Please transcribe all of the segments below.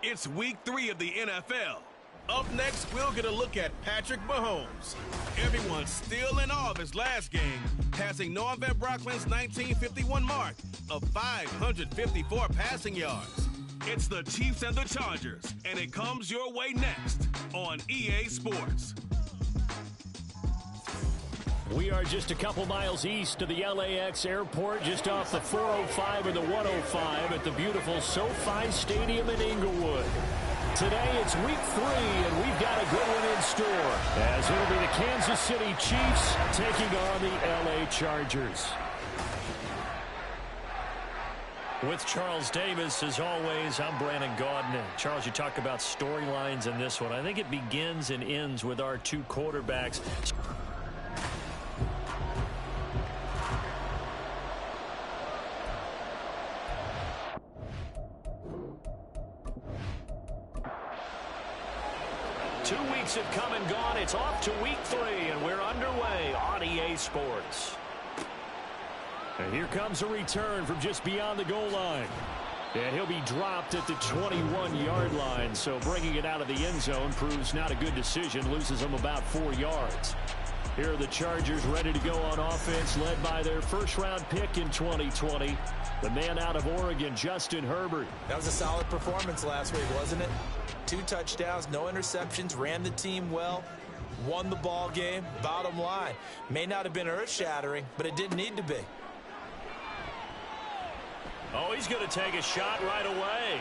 It's week 3 of the NFL. Up next, we'll get a look at Patrick Mahomes. Everyone's still in awe of his last game, passing Noah Van Brocklin's 1951 mark of 554 passing yards. It's the Chiefs and the Chargers, and it comes your way next on EA Sports. We are just a couple miles east of the LAX airport, just off the 405 and the 105 at the beautiful SoFi Stadium in Inglewood. Today it's week 3, and we've got a good one in store, as it'll be the Kansas City Chiefs taking on the LA Chargers. With Charles Davis, as always, I'm Brandon Gaudin. Charles, you talk about storylines in this one. I think it begins and ends with our two quarterbacks. Have come and gone. It's off to week 3, and we're underway on EA Sports. And here comes a return from just beyond the goal line. And he'll be dropped at the 21-yard line, so bringing it out of the end zone proves not a good decision, loses them about 4 yards. Here are the Chargers ready to go on offense, led by their first-round pick in 2020, the man out of Oregon, Justin Herbert. That was a solid performance last week, wasn't it? 2 touchdowns, no interceptions, ran the team well, won the ball game. Bottom line, may not have been earth-shattering, but it didn't need to be. Oh, he's going to take a shot right away.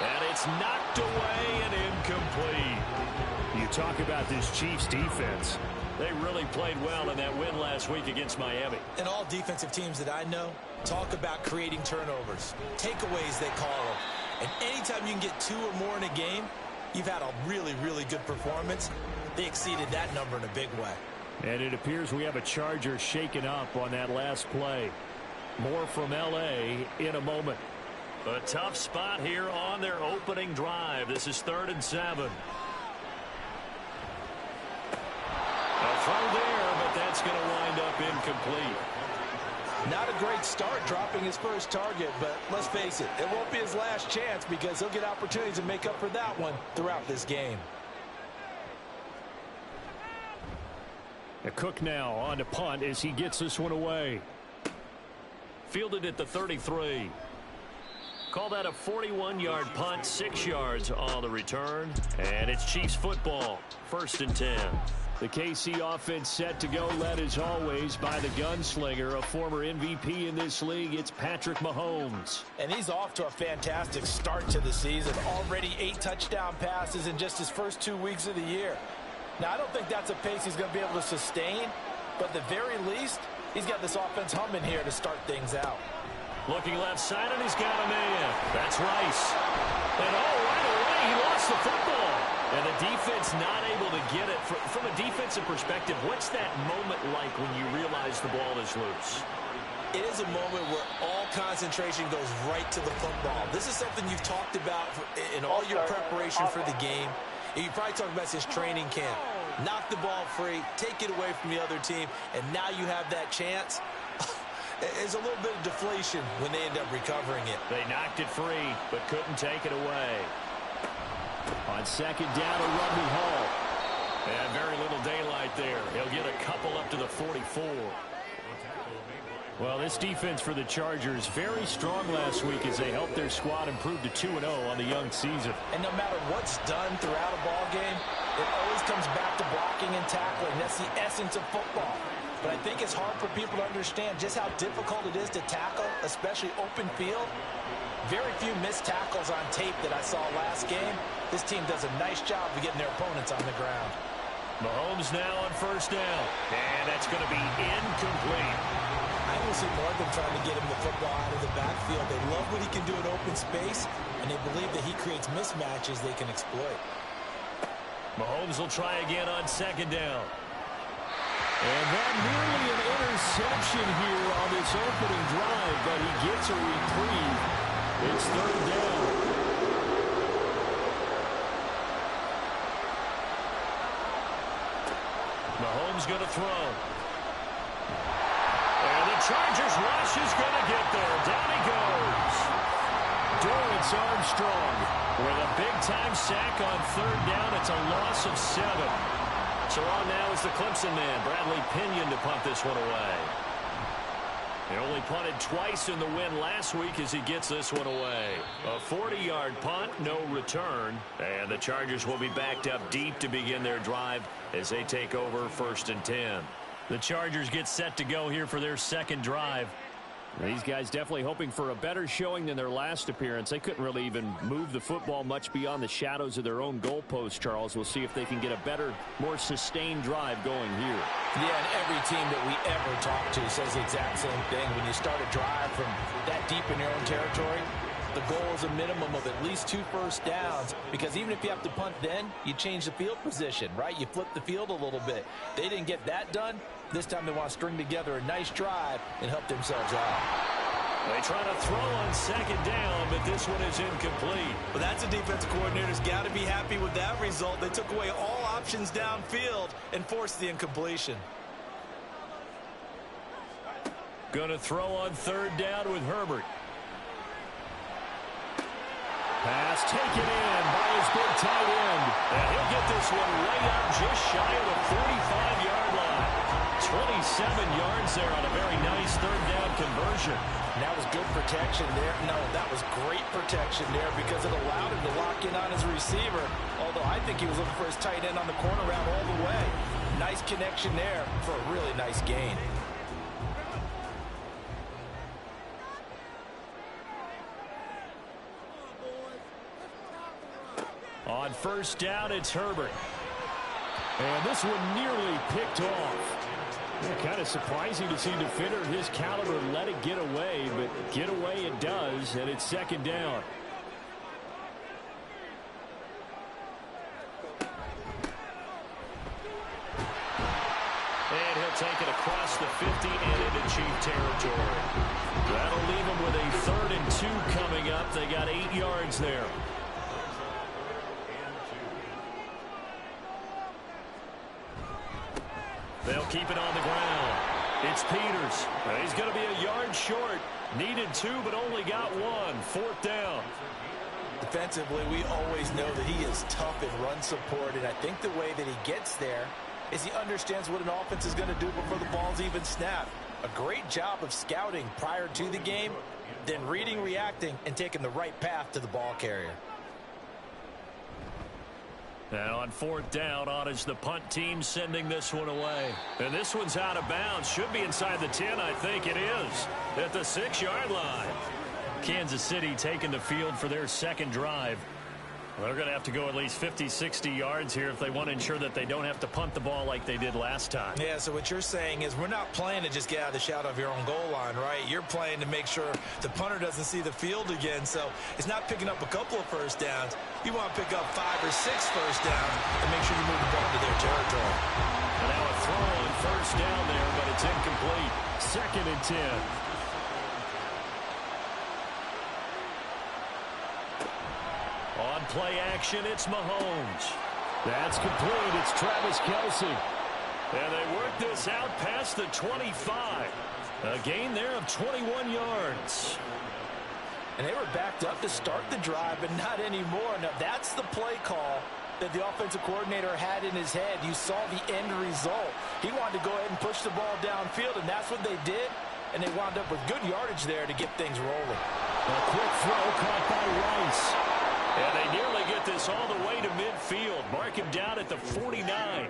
And it's knocked away and incomplete. You talk about this Chiefs defense. They really played well in that win last week against Miami. And all defensive teams that I know talk about creating turnovers, takeaways they call them. And anytime you can get 2 or more in a game, you've had a really, really good performance. They exceeded that number in a big way. And it appears we have a Charger shaken up on that last play. More from L.A. in a moment. A tough spot here on their opening drive. This is 3rd and 7. A throw there, but that's going to wind up incomplete. Not a great start dropping his first target, but let's face it, it won't be his last chance because he'll get opportunities to make up for that one throughout this game. A Cook now on to punt as he gets this one away. Fielded at the 33. Call that a 41-yard punt, 6 yards on the return. And it's Chiefs football, 1st and 10. The KC offense set to go, led as always by the gunslinger, a former MVP in this league. It's Patrick Mahomes. And he's off to a fantastic start to the season. Already 8 touchdown passes in just his first 2 weeks of the year. Now, I don't think that's a pace he's going to be able to sustain, but at the very least, he's got this offense humming here to start things out. Looking left side, and he's got a man. That's Rice. And right away, he lost the football. And the defense not able to get it. From a defensive perspective, what's that moment like when you realize the ball is loose? It is a moment where all concentration goes right to the football. This is something you've talked about in all your preparation for the game. You probably talked about since training camp. Knock the ball free, take it away from the other team, and now you have that chance. There's a little bit of deflation when they end up recovering it. They knocked it free, but couldn't take it away. On 2nd down to Rodney Hall. And very little daylight there. He'll get a couple up to the 44. Well, this defense for the Chargers very strong last week as they helped their squad improve to 2-0 on the young season. And no matter what's done throughout a ball game, it always comes back to blocking and tackling. That's the essence of football. But I think it's hard for people to understand just how difficult it is to tackle, especially open field. Very few missed tackles on tape that I saw last game. This team does a nice job of getting their opponents on the ground. Mahomes now on 1st down. And that's going to be incomplete. I will see more than trying to get him the football out of the backfield. They love what he can do in open space, and they believe that he creates mismatches they can exploit. Mahomes will try again on 2nd down. And that nearly an interception here on this opening drive, but he gets a reprieve. It's 3rd down. Mahomes going to throw. And the Chargers rush is going to get there. Down he goes. Dorrance Armstrong With a big-time sack on third down, it's a loss of 7. So on now is the Clemson man, Bradley Pinion, to punt this one away. He only punted twice in the win last week as he gets this one away. A 40-yard punt, no return. And the Chargers will be backed up deep to begin their drive as they take over 1st and 10. The Chargers get set to go here for their second drive. These guys definitely hoping for a better showing than their last appearance. They couldn't really even move the football much beyond the shadows of their own goalpost, Charles. We'll see if they can get a better, more sustained drive going here. Yeah, and every team that we ever talk to says the exact same thing. When you start a drive from that deep in your own territory, the goal is a minimum of at least 2 first downs, because even if you have to punt then, you change the field position, right? You flip the field a little bit. They didn't get that done. This time they want to string together a nice drive and help themselves out. They try to throw on second down, but this one is incomplete. Well, that's a defensive coordinator's got to be happy with that result. They took away all options downfield and forced the incompletion. Going to throw on third down with Herbert. Pass taken in by his big tight end. And he'll get this one way up just shy of the 45-yard line. 27 yards there on a very nice third down conversion. And that was good protection there. No, that was great protection there because it allowed him to lock in on his receiver. Although I think he was looking for his tight end on the corner route all the way. Nice connection there for a really nice gain. On first down, it's Herbert. And this one nearly picked off. Kind of surprising to see a defender of his caliber let it get away, but get away it does, and it's second down. And he'll take it across the 50 and into Chief territory. That'll leave him with a 3rd and 2 coming up. They got 8 yards there. They'll keep it on the ground. It's Peters. He's going to be a yard short. Needed 2, but only got 1. 4th down. Defensively, we always know that he is tough in run support, and I think the way that he gets there is he understands what an offense is going to do before the ball's even snapped. A great job of scouting prior to the game, then reading, reacting, and taking the right path to the ball carrier. Now on 4th down, on is the punt team sending this one away. And this one's out of bounds. Should be inside the 10, I think it is. At the 6-yard line. Kansas City taking the field for their second drive. They're going to have to go at least 50, 60 yards here if they want to ensure that they don't have to punt the ball like they did last time. Yeah, so what you're saying is we're not playing to just get out of the shadow of your own goal line, right? You're playing to make sure the punter doesn't see the field again. So it's not picking up a couple of first downs. You want to pick up 5 or 6 first downs and make sure you move the ball into their territory. And now a throw on first down there, but it's incomplete. 2nd and 10. On play action, it's Mahomes. That's complete. It's Travis Kelce. And they work this out past the 25. A gain there of 21 yards. And they were backed up to start the drive, but not anymore. Now, that's the play call that the offensive coordinator had in his head. You saw the end result. He wanted to go ahead and push the ball downfield, and that's what they did. And they wound up with good yardage there to get things rolling. A quick throw caught by Rice. And they nearly get this all the way to midfield. Mark him down at the 49.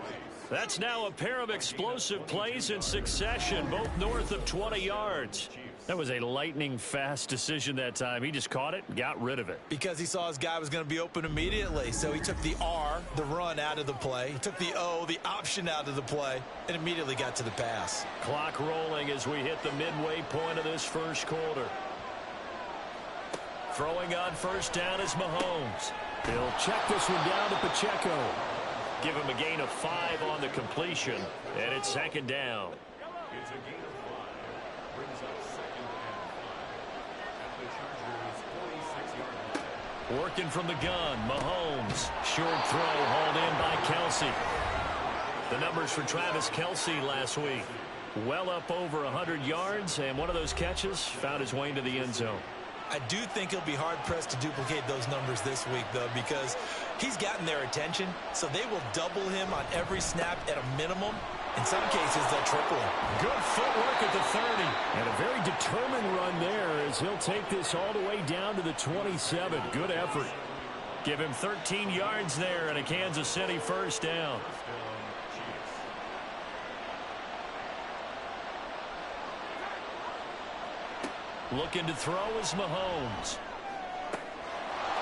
That's now a pair of explosive plays in succession, both north of 20 yards. That was a lightning-fast decision that time. He just caught it and got rid of it. Because he saw his guy was going to be open immediately. So he took the R, the run, out of the play. He took the O, the option, out of the play, and immediately got to the pass. Clock rolling as we hit the midway point of this first quarter. Throwing on first down is Mahomes. He'll check this one down to Pacheco. Give him a gain of 5 on the completion, and it's 2nd down. It's a gain of 5. Brings up 2nd and 5 at the Chargers' 46-yard line. Working from the gun, Mahomes. Short throw hauled in by Kelce. The numbers for Travis Kelce last week. Well up over 100 yards, and one of those catches found his way into the end zone. I do think he'll be hard-pressed to duplicate those numbers this week, though, because he's gotten their attention, so they will double him on every snap at a minimum. In some cases, they'll triple him. Good footwork at the 30. And a very determined run there as he'll take this all the way down to the 27. Good effort. Give him 13 yards there and a Kansas City first down. Looking to throw is Mahomes.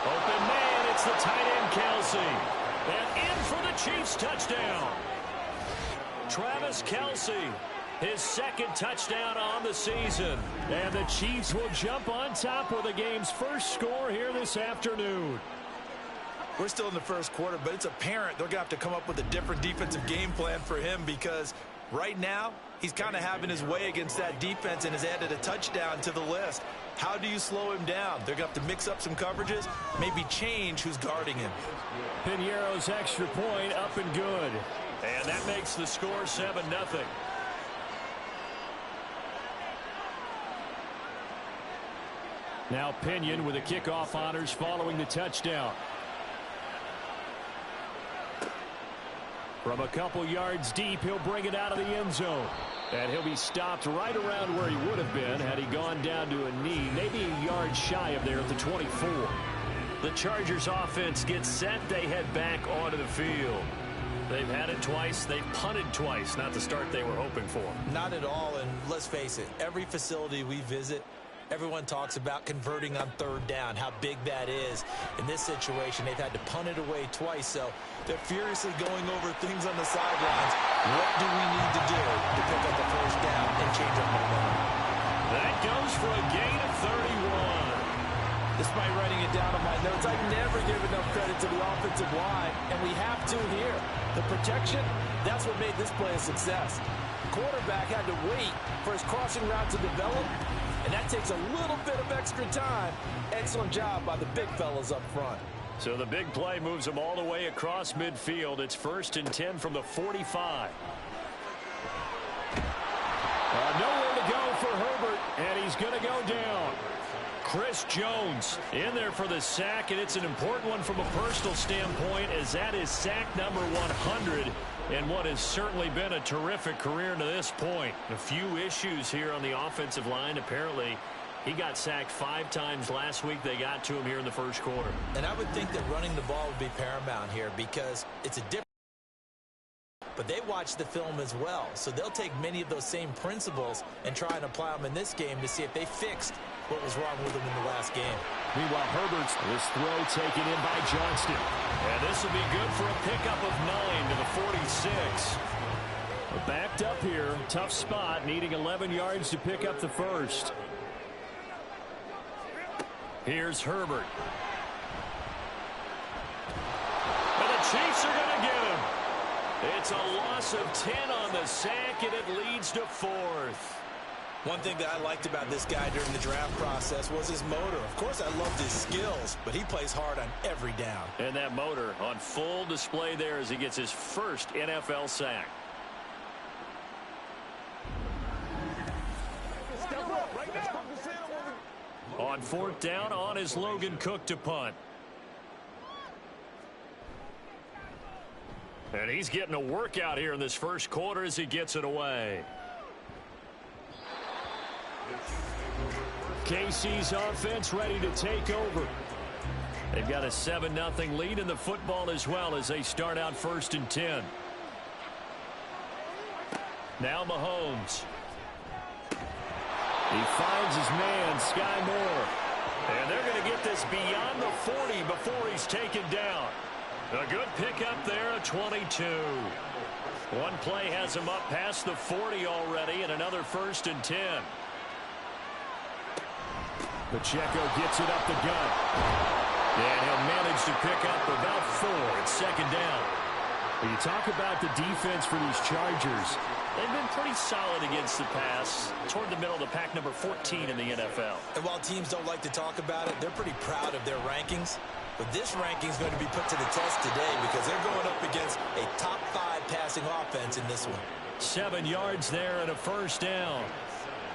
Open man, it's the tight end Kelsey. And in for the Chiefs touchdown. Travis Kelce, his second touchdown on the season. And the Chiefs will jump on top with the game's first score here this afternoon. We're still in the first quarter, but it's apparent they're going to have to come up with a different defensive game plan for him because right now he's kind of having his way against that defense and has added a touchdown to the list. How do you slow him down? They're going to have to mix up some coverages, maybe change who's guarding him. Piñeiro's extra point up and good. And that makes the score 7-0. Now Pinion with the kickoff honors following the touchdown. From a couple yards deep, he'll bring it out of the end zone. And he'll be stopped right around where he would have been had he gone down to a knee, maybe a yard shy of there at the 24. The Chargers offense gets set. They head back onto the field. They've had it twice. They've punted twice. Not the start they were hoping for. Not at all, and let's face it, every facility we visit, everyone talks about converting on third down, how big that is. In this situation, they've had to punt it away twice, so they're furiously going over things on the sidelines. What do we need to do to pick up the first down and change up momentum? That goes for a gain of 31. Despite writing it down on my notes, I never give enough credit to the offensive line, and we have to here. The protection, that's what made this play a success. The quarterback had to wait for his crossing route to develop, and that takes a little bit of extra time. Excellent job by the big fellas up front. So the big play moves them all the way across midfield. It's 1st and 10 from the 45. Nowhere to go for Herbert, and he's going to go down. Chris Jones in there for the sack, and it's an important one from a personal standpoint as that is sack number 100 in what has certainly been a terrific career to this point. A few issues here on the offensive line. Apparently, he got sacked 5 times last week. They got to him here in the first quarter. And I would think that running the ball would be paramount here because it's a different. But they watch the film as well, so they'll take many of those same principles and try and apply them in this game to see if they fixed what was wrong with them in the last game. Meanwhile, Herbert's this throw taken in by Johnston. And this will be good for a pickup of 9 to the 46. Backed up here, tough spot, needing 11 yards to pick up the first. Here's Herbert. And the Chiefs are going to get him. It's a loss of 10 on the sack, and it leads to 4th. One thing that I liked about this guy during the draft process was his motor. Of course, I loved his skills, but he plays hard on every down. And that motor on full display there as he gets his first NFL sack. On 4th down, on is Logan Cook to punt. And he's getting a workout here in this first quarter as he gets it away. KC's offense ready to take over. They've got a 7-0 lead in the football as well as they start out 1st and 10. Now Mahomes. He finds his man, Sky Moore. And they're going to get this beyond the 40 before he's taken down. A good pickup there, a 22. One play has him up past the 40 already, and another 1st and 10. Pacheco gets it up the gut. And he'll manage to pick up about 4. It's 2nd down. When you talk about the defense for these Chargers, they've been pretty solid against the pass, toward the middle of the pack, number 14 in the NFL. And while teams don't like to talk about it, they're pretty proud of their rankings. But this ranking is going to be put to the test today because they're going up against a top 5 passing offense in this one. 7 yards there and a 1st down.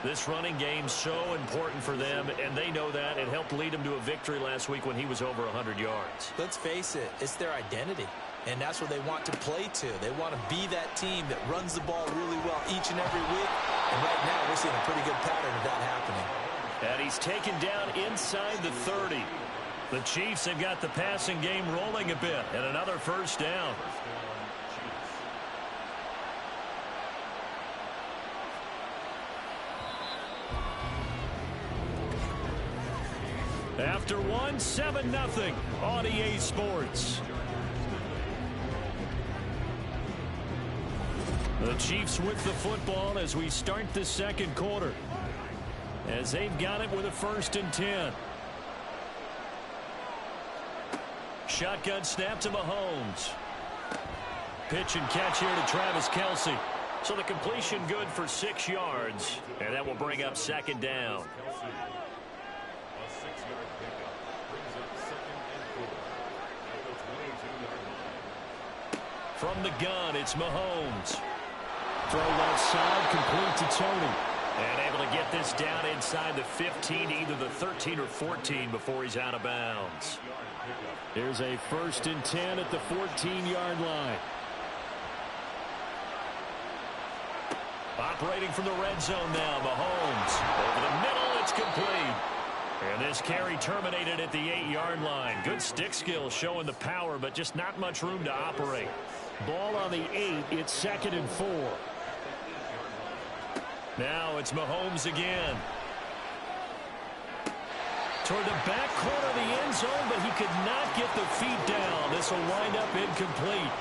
This running game's so important for them, and they know that. It helped lead them to a victory last week when he was over 100 yards. Let's face it, it's their identity, and that's what they want to play to. They want to be that team that runs the ball really well each and every week, and right now we're seeing a pretty good pattern of that happening. And he's taken down inside the 30. The Chiefs have got the passing game rolling a bit, and another first down. After one, 7-0, on EA Sports. The Chiefs with the football as we start the second quarter, as they've got it with a 1st and 10. Shotgun snap to Mahomes. Pitch and catch here to Travis Kelce. So the completion good for 6 yards, and that will bring up 2nd down. From the gun, it's Mahomes. Throw left side, complete to Tony. And able to get this down inside the 15, either the 13 or 14 before he's out of bounds. There's a 1st and 10 at the 14-yard line. Operating from the red zone now, Mahomes. Over the middle, it's complete. And this carry terminated at the 8-yard line. Good stick skill showing the power, but just not much room to operate. Ball on the 8, it's 2nd and 4. Now it's Mahomes again. Toward the back corner of the end zone, but he could not get the feet down. This will wind up incomplete.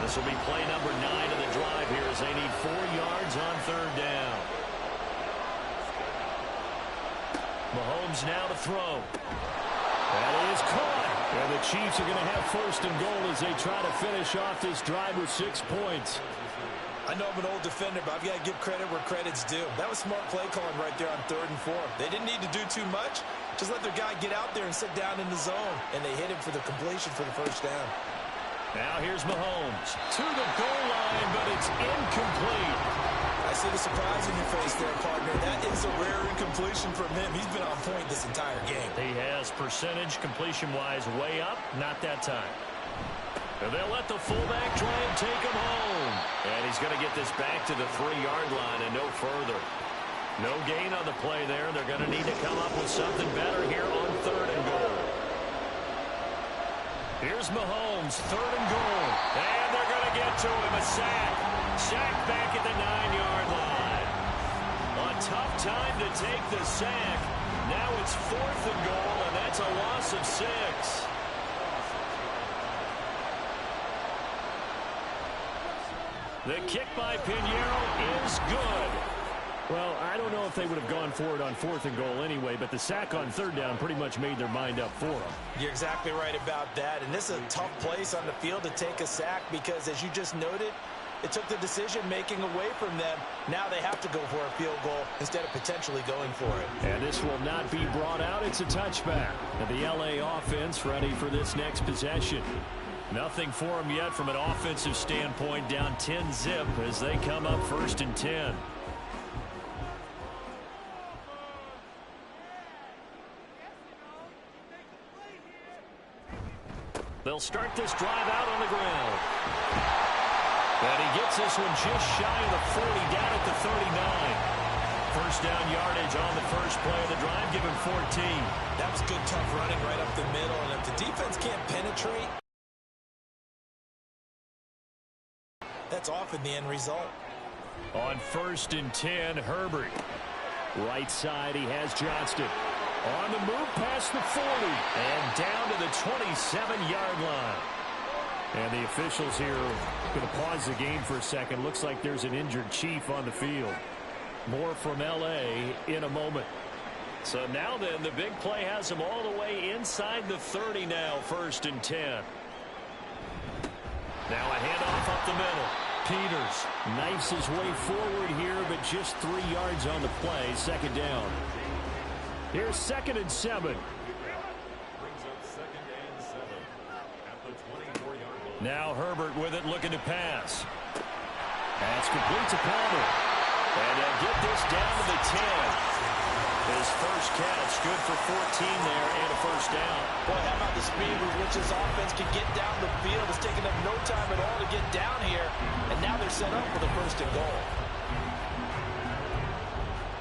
This will be play number 9 of the drive here as they need 4 yards on 3rd down. Mahomes now to throw. That is caught. And the Chiefs are going to have 1st and goal as they try to finish off this drive with 6 points. I know I'm an old defender, but I've got to give credit where credit's due. That was smart play calling right there on 3rd and 4. They didn't need to do too much. Just let their guy get out there and sit down in the zone. And they hit him for the completion for the 1st down. Now here's Mahomes to the goal line, but it's incomplete. I see the surprise in your face there, partner. That is a rare incompletion from him. He's been on point this entire game. He has percentage completion-wise way up. Not that time. And they'll let the fullback try and take him home. And he's going to get this back to the 3-yard line and no further. No gain on the play there. They're going to need to come up with something better here on 3rd and goal. Here's Mahomes, 3rd and goal. And they're going to get to him, a sack. Sack back at the 9-yard line. A tough time to take the sack. Now it's 4th and goal, and that's a loss of 6. The kick by Pinheiro is good. Well, I don't know if they would have gone for it on 4th and goal anyway, but the sack on 3rd down pretty much made their mind up for them. You're exactly right about that, and this is a tough place on the field to take a sack because, as you just noted, it took the decision-making away from them. Now they have to go for a field goal instead of potentially going for it. And this will not be brought out. It's a touchback. And the LA offense ready for this next possession. Nothing for them yet from an offensive standpoint, down 10-zip as they come up 1st and 10. They'll start this drive out on the ground. And he gets this one just shy of the 40, down at the 39. 1st down yardage on the first play of the drive, give him 14. That was good, tough running right up the middle, and if the defense can't penetrate, that's often the end result. On 1st and 10, Herbert. Right side, he has Johnston. On the move past the 40 and down to the 27-yard line. And the officials here are going to pause the game for a second. Looks like there's an injured Chief on the field. More from L.A. in a moment. So now then, the big play has him all the way inside the 30 now, 1st and 10. Now a handoff up the middle. Peters knifes his way forward here, but just 3 yards on the play. 2nd down. Here's 2nd and 7. Brings up 2nd and 7 at the 24-yard line. Now Herbert with it, looking to pass. That's complete to Palmer. And they'll get this down to the 10. His first catch, good for 14 there and a first down. Boy, how about the speed with which this offense can get down the field? It's taken them no time at all to get down here. And now they're set up with a first and goal.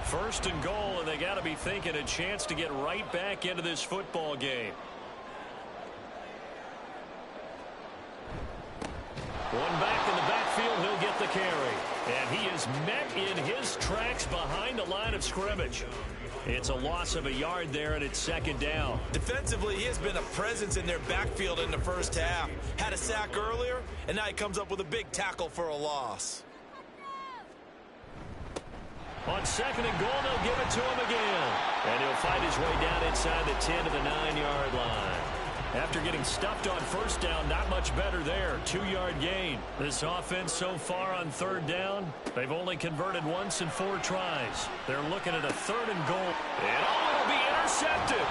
First and goal, and they got to be thinking a chance to get right back into this football game. One back in the backfield, he'll get the carry. And he is met in his tracks behind the line of scrimmage. It's a loss of a yard there, and it's second down. Defensively, he has been a presence in their backfield in the first half. Had a sack earlier, and now he comes up with a big tackle for a loss. On second and goal, they'll give it to him again. And he'll fight his way down inside the 10 to the 9-yard line. After getting stuffed on first down, not much better there. 2-yard gain. This offense so far on third down, they've only converted once in 4 tries. They're looking at a third and goal. And it'll be intercepted.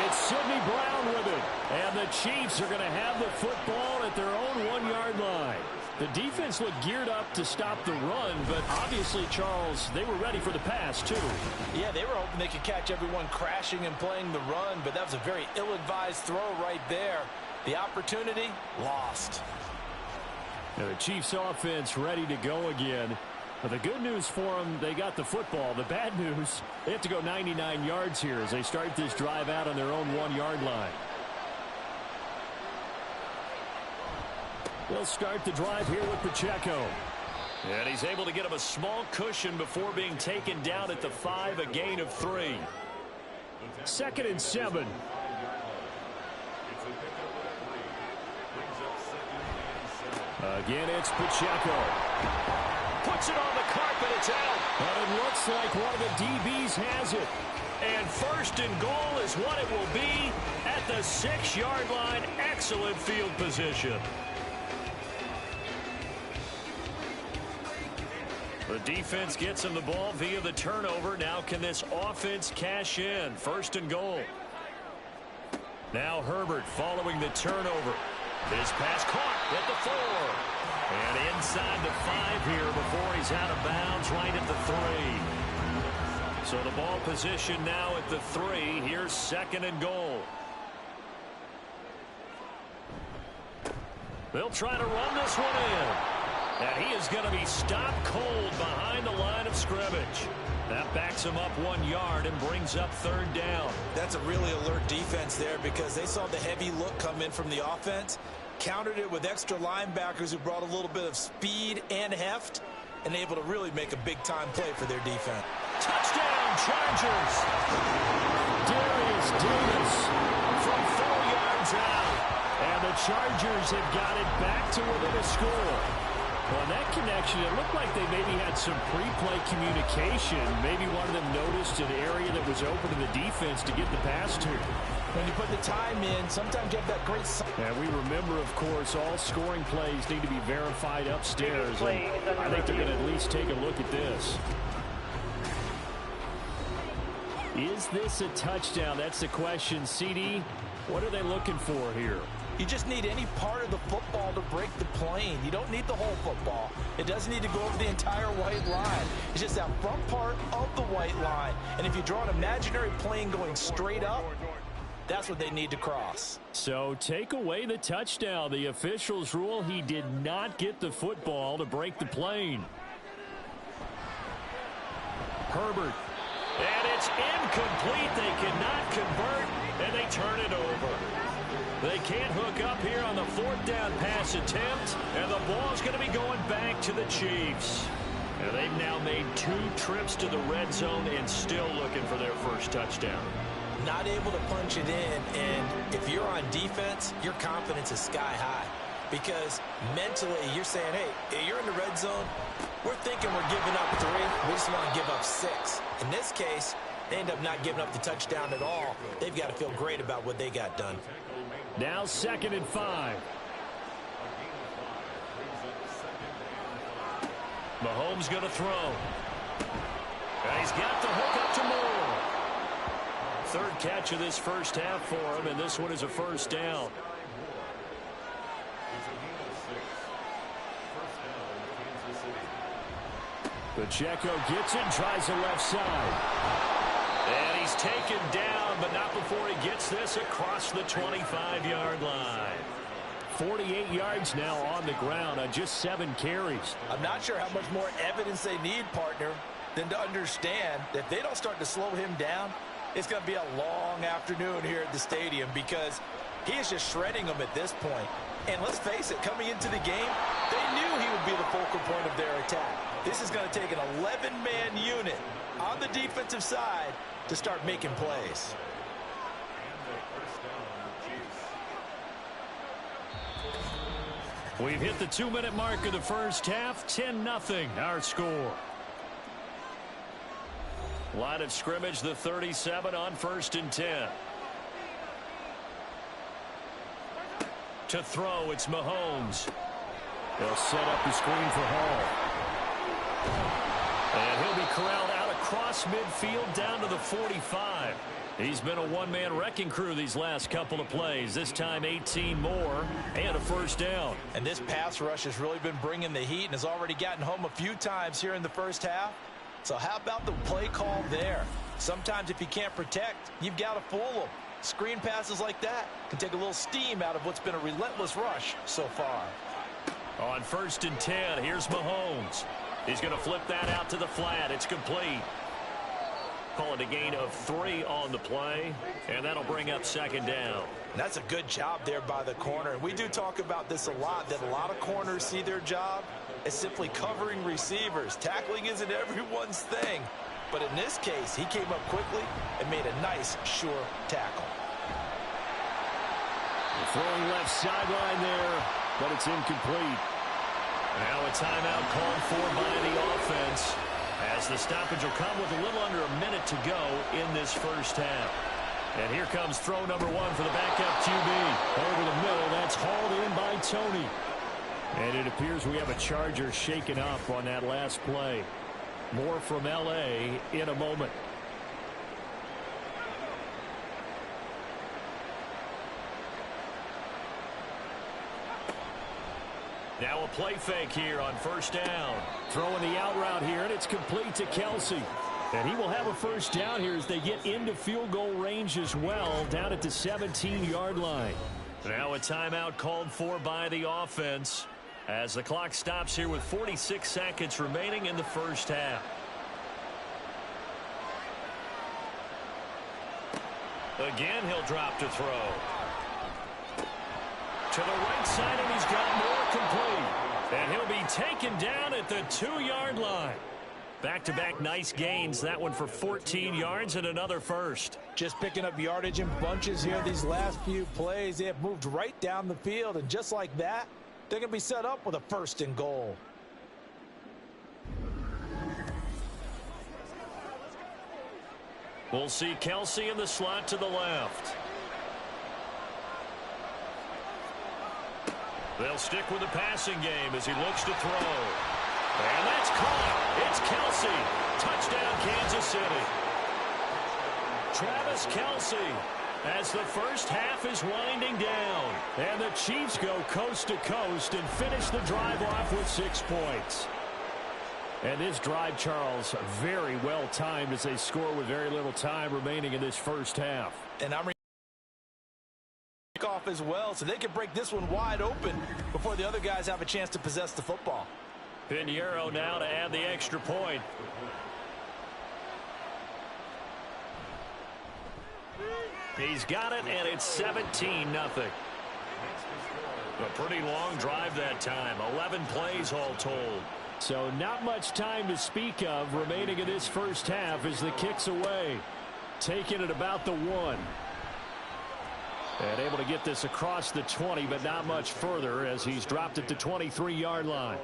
It's Sidney Brown with it. And the Chiefs are going to have the football at their own 1-yard line. The defense looked geared up to stop the run, but obviously, Charles, they were ready for the pass, too. Yeah, they were hoping they could catch everyone crashing and playing the run, but that was a very ill-advised throw right there. The opportunity, lost. Now the Chiefs offense ready to go again. But the good news for them, they got the football. The bad news, they have to go 99 yards here as they start this drive out on their own 1-yard line. They'll start the drive here with Pacheco. And he's able to get him a small cushion before being taken down at the 5, a gain of 3. Second and 7. Again, it's Pacheco. Puts it on the carpet, it's out. But it looks like one of the DBs has it. And first and goal is what it will be at the 6-yard line. Excellent field position. The defense gets him the ball via the turnover. Now can this offense cash in? First and goal. Now Herbert following the turnover. This pass caught at the 4. And inside the 5 here before he's out of bounds right at the 3. So the ball position now at the 3. Here's second and goal. They'll try to run this one in. And he is going to be stopped cold behind the line of scrimmage. That backs him up 1 yard and brings up third down. That's a really alert defense there because they saw the heavy look come in from the offense, countered it with extra linebackers who brought a little bit of speed and heft, and able to really make a big-time play for their defense. Touchdown, Chargers! Darius Davis from 4 yards out. And the Chargers have got it back to within a score. On that connection, it looked like they maybe had some pre-play communication. Maybe one of them noticed an area that was open to the defense to get the pass to. When you put the time in, sometimes you have that great... And we remember, of course, all scoring plays need to be verified upstairs. And I think they're going to at least take a look at this. Is this a touchdown? That's the question. CD, what are they looking for here? You just need any part of the football to break the plane. You don't need the whole football. It doesn't need to go over the entire white line. It's just that front part of the white line. And if you draw an imaginary plane going straight up, that's what they need to cross. So take away the touchdown. The officials rule he did not get the football to break the plane. Herbert. And it's incomplete. They cannot convert, and they turn it over. They can't hook up here on the 4th down pass attempt, and the ball's going to be going back to the Chiefs. And they've now made 2 trips to the red zone and still looking for their first touchdown. Not able to punch it in, and if you're on defense, your confidence is sky high. Because mentally, you're saying, hey, you're in the red zone. We're thinking we're giving up 3. We just want to give up 6. In this case, they end up not giving up the touchdown at all. They've got to feel great about what they got done. Now second and 5. Mahomes going to throw. And he's got the hook up to Moore. 3rd catch of this first half for him, and this one is a first down. Pacheco gets it, tries the left side. And he's taken down, but not before he gets this across the 25-yard line. 48 yards now on the ground on just 7 carries. I'm not sure how much more evidence they need, partner, than to understand that if they don't start to slow him down, it's going to be a long afternoon here at the stadium because he is just shredding them at this point. And let's face it, coming into the game, they knew he would be the focal point of their attack. This is going to take an 11-man unit on the defensive side to start making plays. We've hit the 2-minute mark of the first half. 10-0 our score. Line of scrimmage, the 37 on 1st and 10. To throw, it's Mahomes. They'll set up the screen for Hall. And he'll be corralled out across midfield down to the 45. He's been a one-man wrecking crew these last couple of plays. This time 18 more and a first down. And this pass rush has really been bringing the heat and has already gotten home a few times here in the first half. So how about the play call there? Sometimes if you can't protect, you've got to fool them. Screen passes like that can take a little steam out of what's been a relentless rush so far. On 1st and 10, here's Mahomes. He's going to flip that out to the flat. It's complete. Call it a gain of 3 on the play, and that'll bring up 2nd down. That's a good job there by the corner. And we do talk about this a lot, that a lot of corners see their job as simply covering receivers. Tackling isn't everyone's thing. But in this case, he came up quickly and made a nice, sure tackle. Throwing left sideline there, but it's incomplete. Now a timeout called for by the offense, as the stoppage will come with a little under a minute to go in this first half. And here comes throw number 1 for the backup QB. Over the middle, that's hauled in by Tony. And it appears we have a Charger shaken up on that last play. More from L.A. in a moment. Now a play fake here on 1st down. Throwing the out route here, and it's complete to Kelce. And he will have a first down here as they get into field goal range as well, down at the 17-yard line. Now a timeout called for by the offense as the clock stops here with 46 seconds remaining in the first half. Again, he'll drop to throw. To the right side, and he's got more complete. And he'll be taken down at the 2-yard line. Back-to-back nice gains. That one for 14 yards and another first. Just picking up yardage in bunches here these last few plays. They have moved right down the field, and just like that, they're going to be set up with a 1st and goal. We'll see Kelce in the slot to the left. They'll stick with the passing game as he looks to throw. And that's caught. It's Kelce. Touchdown, Kansas City. Travis Kelce as the first half is winding down. And the Chiefs go coast to coast and finish the drive off with 6 points. And this drive, Charles, very well timed as they score with very little time remaining in this first half. And I'm off as well, so they can break this one wide open before the other guys have a chance to possess the football. Pinheiro now to add the extra point. He's got it, and it's 17-0. A pretty long drive that time. 11 plays all told. So not much time to speak of remaining in this first half as the kick's away. Taking it about the 1. And able to get this across the 20, but not much further as he's dropped it to 23-yard line.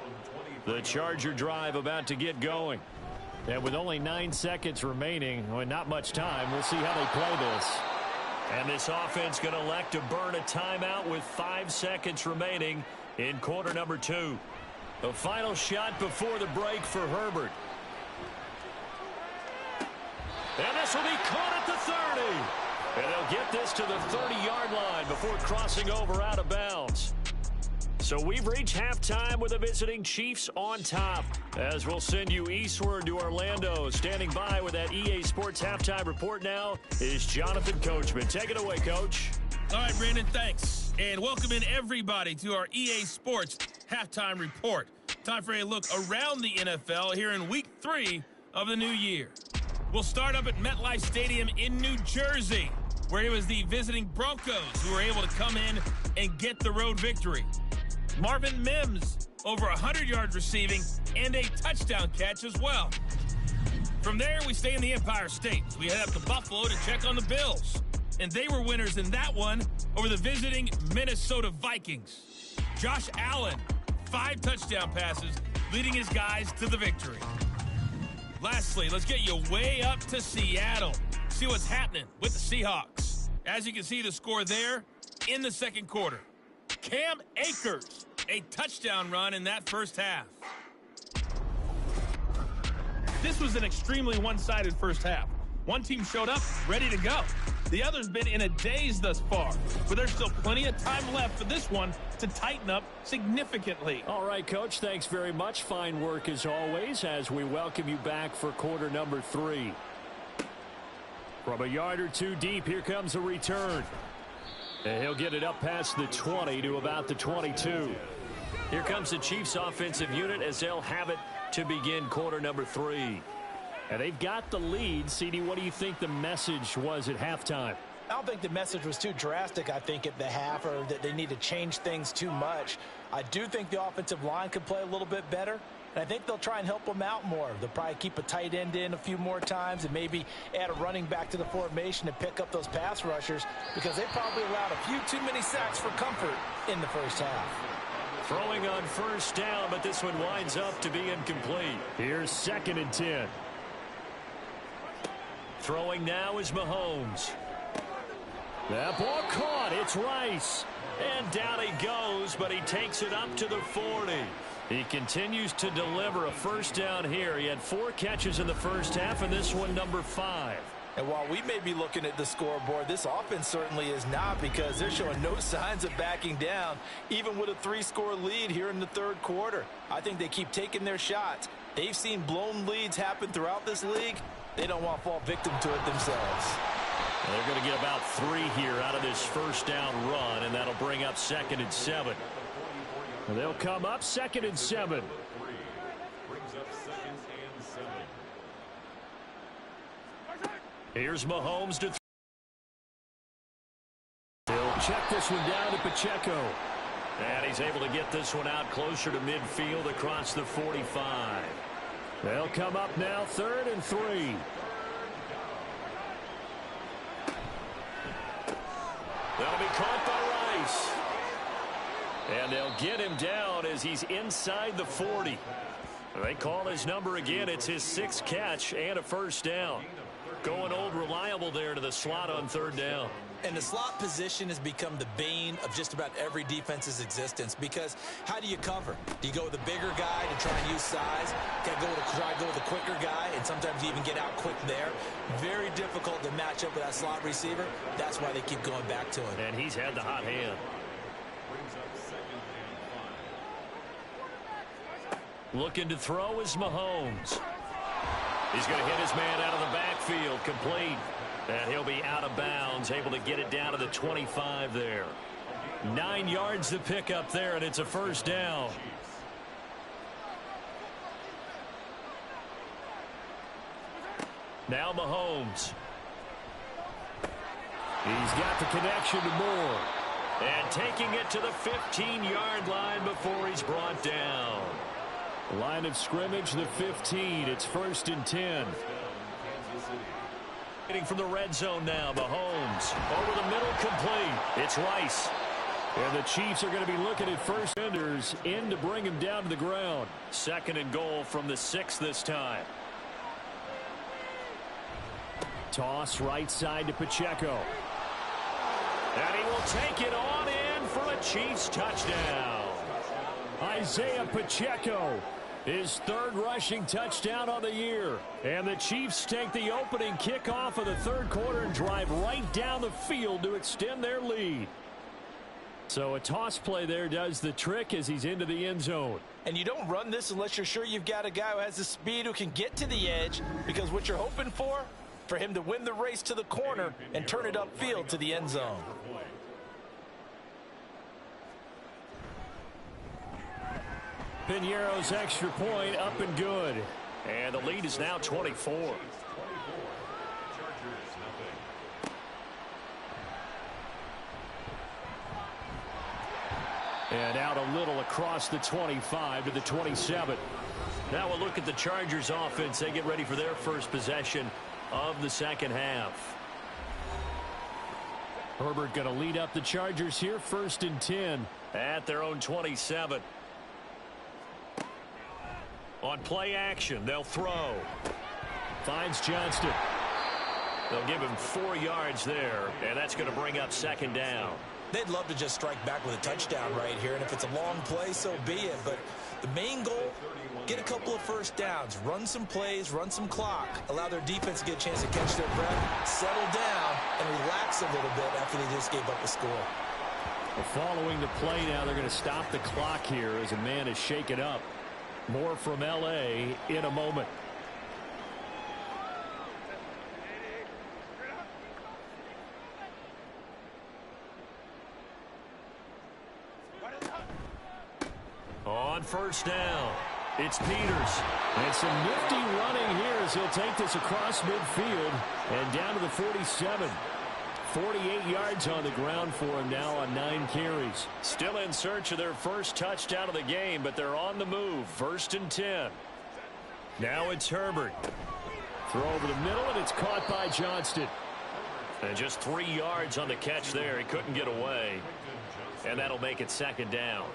The Charger drive about to get going. And with only 9 seconds remaining, well, not much time, we'll see how they play this. And this offense going to elect to burn a timeout with 5 seconds remaining in quarter number 2. The final shot before the break for Herbert. And this will be caught at the 30. And they'll get this to the 30-yard line before crossing over out of bounds. So we've reached halftime with the visiting Chiefs on top. As we'll send you eastward to Orlando. Standing by with that EA Sports halftime report now is Jonathan Coachman. Take it away, Coach. All right, Brandon, thanks. And welcome in everybody to our EA Sports halftime report. Time for a look around the NFL here in week 3 of the new year. We'll start up at MetLife Stadium in New Jersey, where it was the visiting Broncos who were able to come in and get the road victory. Marvin Mims, over 100 yards receiving and a touchdown catch as well. From there, we stay in the Empire State. We head up to Buffalo to check on the Bills. And they were winners in that one over the visiting Minnesota Vikings. Josh Allen, 5 touchdown passes, leading his guys to the victory. Lastly, let's get you way up to Seattle. See what's happening with the Seahawks. As you can see the score there in the second quarter. Cam Akers, a touchdown run in that first half. This was an extremely one-sided first half. One team showed up ready to go. The other's been in a daze thus far, but there's still plenty of time left for this one to tighten up significantly. All right, Coach, thanks very much. Fine work as always as we welcome you back for quarter number 3. From a yard or two deep, here comes a return. And he'll get it up past the 20 to about the 22. Here comes the Chiefs offensive unit as they'll have it to begin quarter number 3. And they've got the lead. CD, what do you think the message was at halftime? I don't think the message was too drastic, I think, at the half, or that they need to change things too much. I do think the offensive line could play a little bit better. And I think they'll try and help them out more. They'll probably keep a tight end in a few more times and maybe add a running back to the formation and pick up those pass rushers because they probably allowed a few too many sacks for comfort in the first half. Throwing on first down, but this one winds up to be incomplete. Here's 2nd and 10. Throwing now is Mahomes. That ball caught. It's Rice. And down he goes, but he takes it up to the 40. He continues to deliver a first down here. He had 4 catches in the first half, and this one number 5. And while we may be looking at the scoreboard, this offense certainly is not because they're showing no signs of backing down, even with a 3-score lead here in the third quarter. I think they keep taking their shots. They've seen blown leads happen throughout this league. They don't want to fall victim to it themselves. They're going to get about 3 here out of this first down run, and that'll bring up 2nd and 7. They'll come up 2nd and 7. Brings up 2nd and 7. Here's Mahomes to He'll check this one down to Pacheco. And he's able to get this one out closer to midfield across the 45. They'll come up now 3rd and 3. That'll be caught by Rice. And they'll get him down as he's inside the 40. They call his number again. It's his 6th catch and a first down. Going old reliable there to the slot on 3rd down. And the slot position has become the bane of just about every defense's existence because how do you cover? Do you go with a bigger guy to try and use size? Try to go with a quicker guy, and sometimes you even get out quick there. Very difficult to match up with that slot receiver. That's why they keep going back to it. And he's had the hot hand. Brings up 2nd and 5. Looking to throw is Mahomes. He's going to hit his man out of the backfield, complete. And he'll be out of bounds, able to get it down to the 25 there. 9 yards to pick up there, and it's a first down. Now Mahomes. He's got the connection to Moore. And taking it to the 15-yard line before he's brought down. Line of scrimmage, the 15. It's 1st and 10. From the red zone now, Mahomes over the middle, complete. It's Rice. And the Chiefs are going to be looking at first defenders in to bring him down to the ground. 2nd and goal from the 6 this time. Toss right side to Pacheco. And he will take it on in for a Chiefs touchdown. Isaiah Pacheco. His 3rd rushing touchdown on the year. And the Chiefs take the opening kickoff of the 3rd quarter and drive right down the field to extend their lead. So a toss play there does the trick as he's into the end zone. And you don't run this unless you're sure you've got a guy who has the speed who can get to the edge, because what you're hoping for him to win the race to the corner and turn it upfield to the end zone. Piñeiro's extra point up and good. And the lead is now 24. And out a little across the 25 to the 27. Now we'll look at the Chargers offense. They get ready for their first possession of the second half. Herbert going to lead up the Chargers here, 1st and 10 at their own 27. On play action, they'll throw. Finds Johnston. They'll give him 4 yards there, and that's going to bring up 2nd down. They'd love to just strike back with a touchdown right here, and if it's a long play, so be it. But the main goal, get a couple of first downs, run some plays, run some clock, allow their defense to get a chance to catch their breath, settle down, and relax a little bit after they just gave up a score. Well, following the play now, they're going to stop the clock here as a man is shaken up. More from L.A. in a moment. On 1st down, it's Peters. And some nifty running here as he'll take this across midfield and down to the 47. 48 yards on the ground for him now on 9 carries. Still in search of their first touchdown of the game, but they're on the move. 1st and 10. Now it's Herbert. Throw over the middle, and it's caught by Johnston. And just 3 yards on the catch there. He couldn't get away. And that'll make it 2nd down.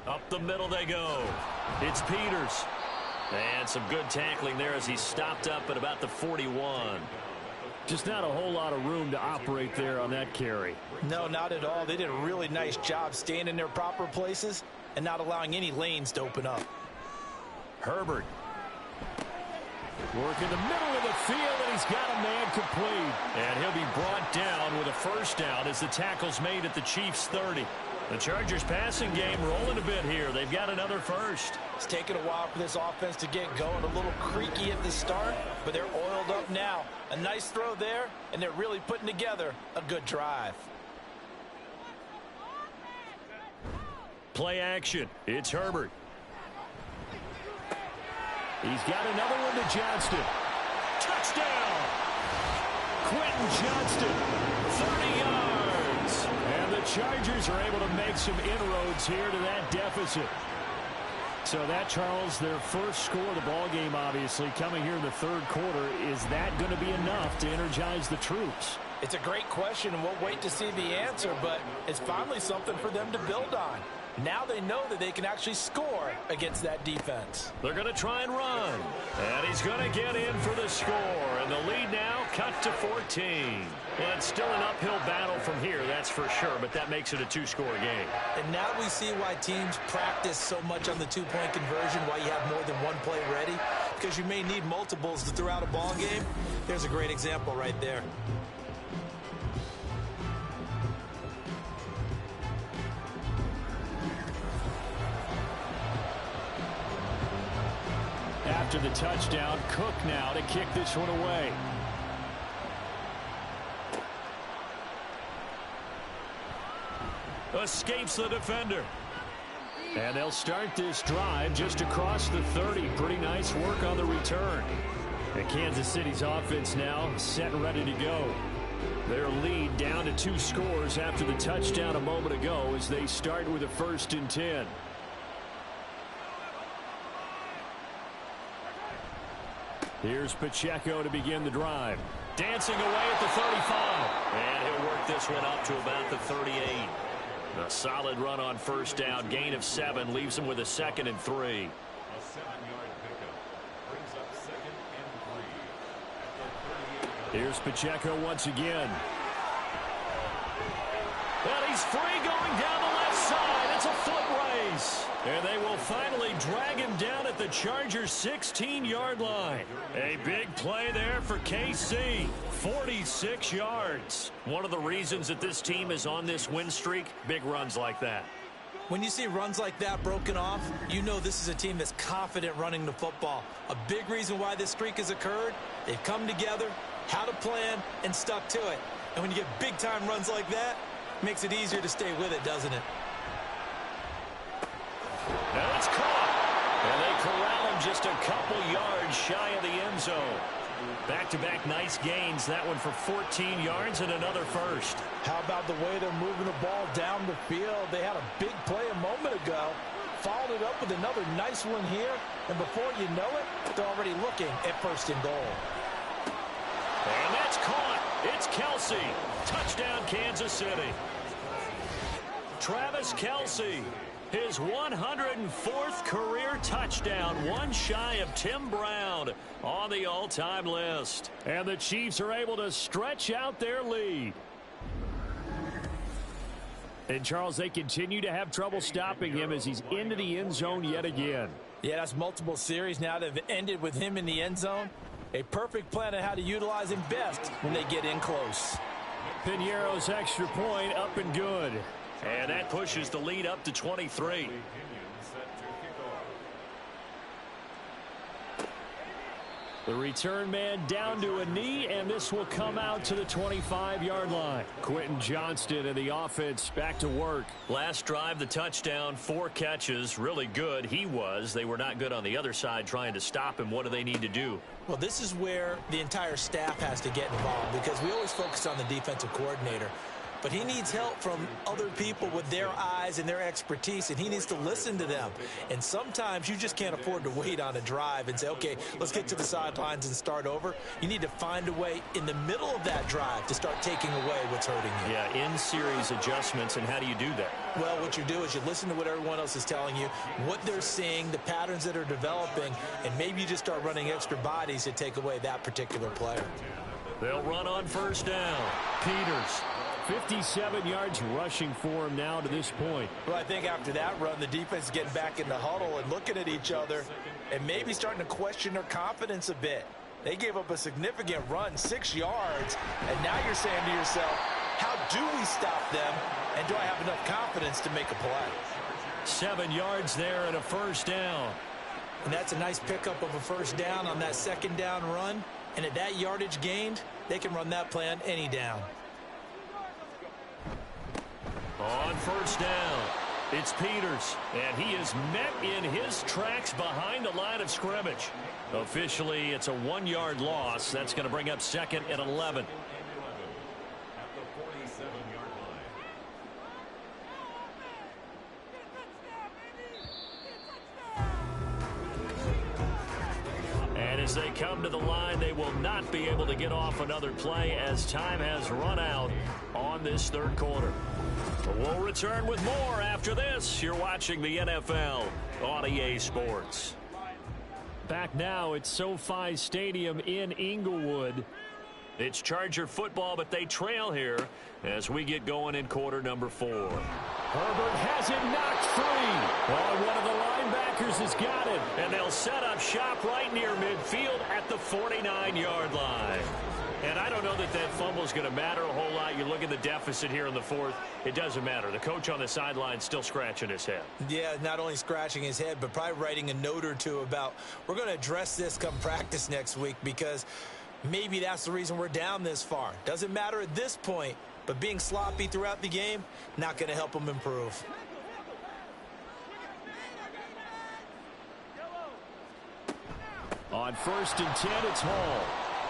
Up the middle they go. It's Peters. And some good tackling there as he stopped up at about the 41. Just not a whole lot of room to operate there on that carry. No, not at all. They did a really nice job staying in their proper places and not allowing any lanes to open up. Herbert. Work in the middle of the field, and he's got a man complete. And he'll be brought down with a 1st down as the tackle's made at the Chiefs' 30. The Chargers passing game rolling a bit here. They've got another 1st. It's taken a while for this offense to get going. A little creaky at the start, but they're oiled up now. A nice throw there, and they're really putting together a good drive. Play action. It's Herbert. He's got another one to Johnston. Touchdown! Quentin Johnston, 30 yards. And the Chargers are able to make some inroads here to that deficit. So that, Charles, their first score of the ball game, obviously, coming here in the 3rd quarter. Is that going to be enough to energize the troops? It's a great question, and we'll wait to see the answer, but it's finally something for them to build on. Now they know that they can actually score against that defense. They're going to try and run. And he's going to get in for the score. And the lead now cut to 14. Well, it's still an uphill battle from here, that's for sure, but that makes it a 2-score game. And now we see why teams practice so much on the 2-point conversion, why you have more than one play ready, because you may need multiples to throw out a ball game. There's a great example right there. After the touchdown, Cook now to kick this one away. Escapes the defender. And they'll start this drive just across the 30. Pretty nice work on the return. And Kansas City's offense now set and ready to go. Their lead down to 2 scores after the touchdown a moment ago as they start with a 1st and 10. Here's Pacheco to begin the drive. Dancing away at the 35. And he'll work this one up to about the 38. A solid run on 1st down. Gain of 7 leaves him with a 2nd and 3. A 7-yard pickup brings up 2nd and 3. Here's Pacheco once again. And he's free going down the left inside. It's a foot race. And they will finally drag him down at the Chargers' 16-yard line. A big play there for KC. 46 yards. One of the reasons that this team is on this win streak, big runs like that. When you see runs like that broken off, you know this is a team that's confident running the football. A big reason why this streak has occurred, they've come together, had a plan, and stuck to it. And when you get big-time runs like that, it makes it easier to stay with it, doesn't it? Now it's caught. And they corral him just a couple yards shy of the end zone. Back-to-back nice gains. That one for 14 yards and another first. How about the way they're moving the ball down the field? They had a big play a moment ago. Followed it up with another nice one here. And before you know it, they're already looking at first and goal. And that's caught. It's Kelce. Touchdown, Kansas City. Travis Kelce. His 104th career touchdown, one shy of Tim Brown on the all-time list. And the Chiefs are able to stretch out their lead. And, Charles, they continue to have trouble stopping him as he's into the end zone yet again. Yeah, that's multiple series now that have ended with him in the end zone. A perfect plan on how to utilize him best when they get in close. Piñeiro's extra point up and good. And that pushes the lead up to 23. The return man down to a knee, and this will come out to the 25-yard line. Quentin Johnston and the offense back to work. Last drive, the touchdown, 4 catches, really good. He was. They were not good on the other side trying to stop him. What do they need to do? Well, this is where the entire staff has to get involved because we always focus on the defensive coordinator. But he needs help from other people with their eyes and their expertise, and he needs to listen to them. And sometimes you just can't afford to wait on a drive and say, okay, let's get to the sidelines and start over. You need to find a way in the middle of that drive to start taking away what's hurting you. Yeah, in-series adjustments, and how do you do that? Well, what you do is you listen to what everyone else is telling you, what they're seeing, the patterns that are developing, and maybe you just start running extra bodies to take away that particular player. They'll run on first down. Peters. 57 yards rushing for him now to this point. Well, I think after that run, the defense is getting back in the huddle and looking at each other and maybe starting to question their confidence a bit. They gave up a significant run, 6 yards, and now you're saying to yourself, how do we stop them, and do I have enough confidence to make a play? 7 yards there and a first down. And that's a nice pickup of a first down on that second down run, and at that yardage gained, they can run that play on any down. On first down, it's Peters, and he is met in his tracks behind the line of scrimmage. Officially, it's a 1-yard loss. That's going to bring up second and 11. At the 47-yard line. And as they come to the line, they will not be able to get off another play as time has run out on this third quarter. We'll return with more after this. You're watching the NFL on EA Sports. Back now at SoFi Stadium in Inglewood. It's Charger football, but they trail here as we get going in quarter number 4. Herbert has it knocked free. Oh, one of the linebackers has got it. And they'll set up shop right near midfield at the 49-yard line. And I don't know that that fumble is going to matter a whole lot. You look at the deficit here in the fourth. It doesn't matter. The coach on the sideline still scratching his head. Yeah, not only scratching his head, but probably writing a note or two about we're going to address this come practice next week because maybe that's the reason we're down this far. Doesn't matter at this point, but being sloppy throughout the game, not going to help them improve. On first and 10, it's Hall.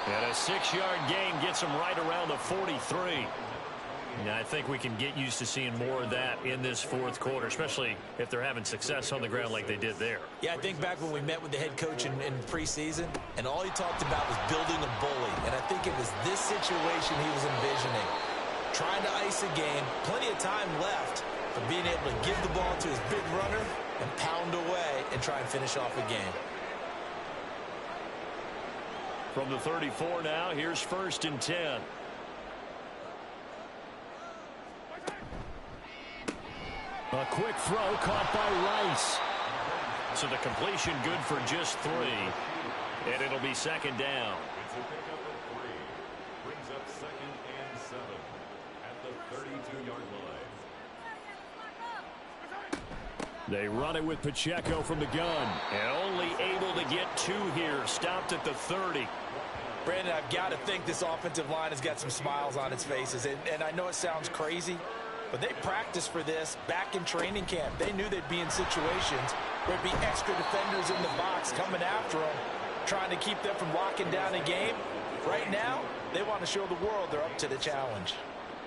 And a 6-yard gain gets him right around the 43. Now, I think we can get used to seeing more of that in this fourth quarter, especially if they're having success on the ground like they did there. Yeah, I think back when we met with the head coach in preseason, and all he talked about was building a bully. And I think it was this situation he was envisioning. Trying to ice a game, plenty of time left, but being able to give the ball to his big runner and pound away and try and finish off a game. From the 34 now, here's first and 10. A quick throw caught by Rice. So the completion good for just 3. And it'll be second down. It's a pickup of 3. Brings up 2nd and 7 at the 32-yard line. They run it with Pacheco from the gun. And only able to get 2 here. Stopped at the 30. Brandon, I've got to think this offensive line has got some smiles on its faces. And I know it sounds crazy, but they practiced for this back in training camp. They knew they'd be in situations where there'd be extra defenders in the box coming after them, trying to keep them from locking down a game. Right now, they want to show the world they're up to the challenge.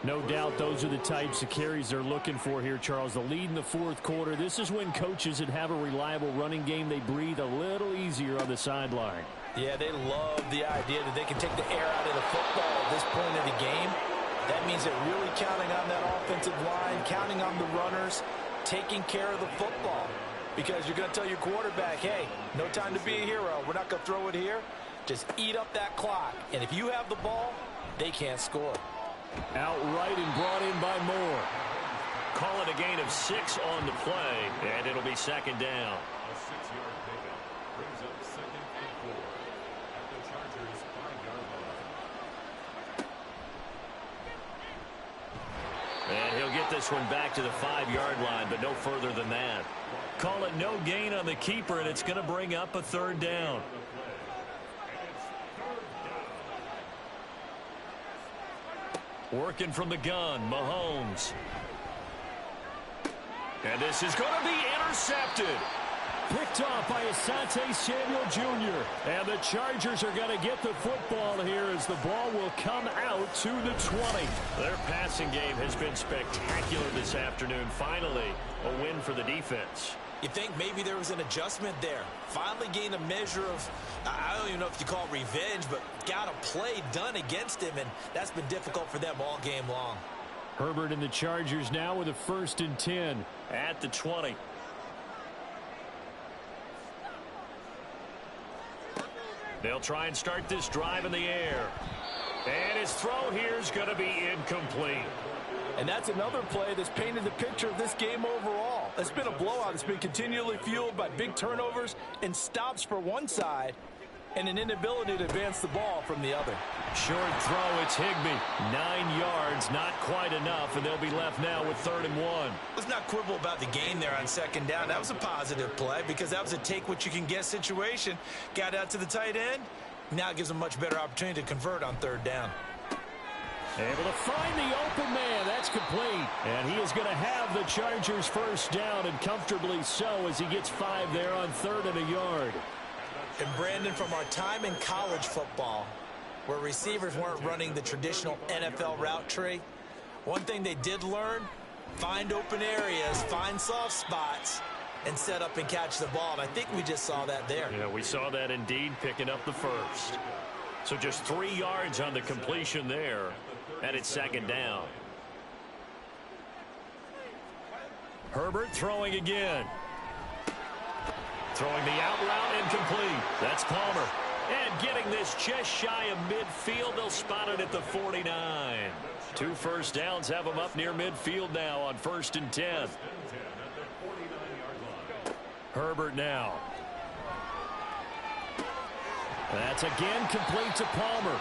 No doubt those are the types of carries they're looking for here, Charles. The lead in the fourth quarter. This is when coaches that have a reliable running game, they breathe a little easier on the sideline. Yeah, they love the idea that they can take the air out of the football at this point of the game. That means they're really counting on that offensive line, counting on the runners, taking care of the football. Because you're going to tell your quarterback, hey, no time to be a hero. We're not going to throw it here. Just eat up that clock. And if you have the ball, they can't score. Outright and brought in by Moore. Call it a gain of 6 on the play, and it'll be second down. A 6-yard pickup brings up 2nd and 4 at the Chargers' 5-yard line. And he'll get this one back to the 5-yard line, but no further than that. Call it no gain on the keeper, and it's going to bring up a 3rd down. Working from the gun, Mahomes. And this is going to be intercepted. Picked off by Asante Samuel Jr. And the Chargers are going to get the football here as the ball will come out to the 20. Their passing game has been spectacular this afternoon. Finally, a win for the defense. You think maybe there was an adjustment there. Finally gained a measure of, I don't even know if you call it revenge, but got a play done against him, and that's been difficult for them all game long. Herbert and the Chargers now with a 1st and 10 at the 20. They'll try and start this drive in the air. And his throw here is going to be incomplete. And that's another play that's painted the picture of this game overall. It's been a blowout. It's been continually fueled by big turnovers and stops for one side and an inability to advance the ball from the other. Short throw, it's Higbee. 9 yards, not quite enough, and they'll be left now with 3rd and 1. Let's not quibble about the gain there on 2nd down. That was a positive play because that was a take-what-you-can-get situation. Got out to the tight end. Now it gives them a much better opportunity to convert on 3rd down. Able to find the open man. That's complete. And he is going to have the Chargers 1st down, and comfortably so as he gets 5 there on 3rd and a yard. And Brandon, from our time in college football, where receivers weren't running the traditional NFL route tree, one thing they did learn, find open areas, find soft spots, and set up and catch the ball. And I think we just saw that there. Yeah, we saw that indeed, picking up the 1st. So just 3 yards on the completion there, and it's 2nd down. Herbert throwing again. Throwing the out route incomplete. That's Palmer. And getting this just shy of midfield. They'll spot it at the 49. 2 first downs have them up near midfield now on 1st and 10. Herbert now. That's again complete to Palmer.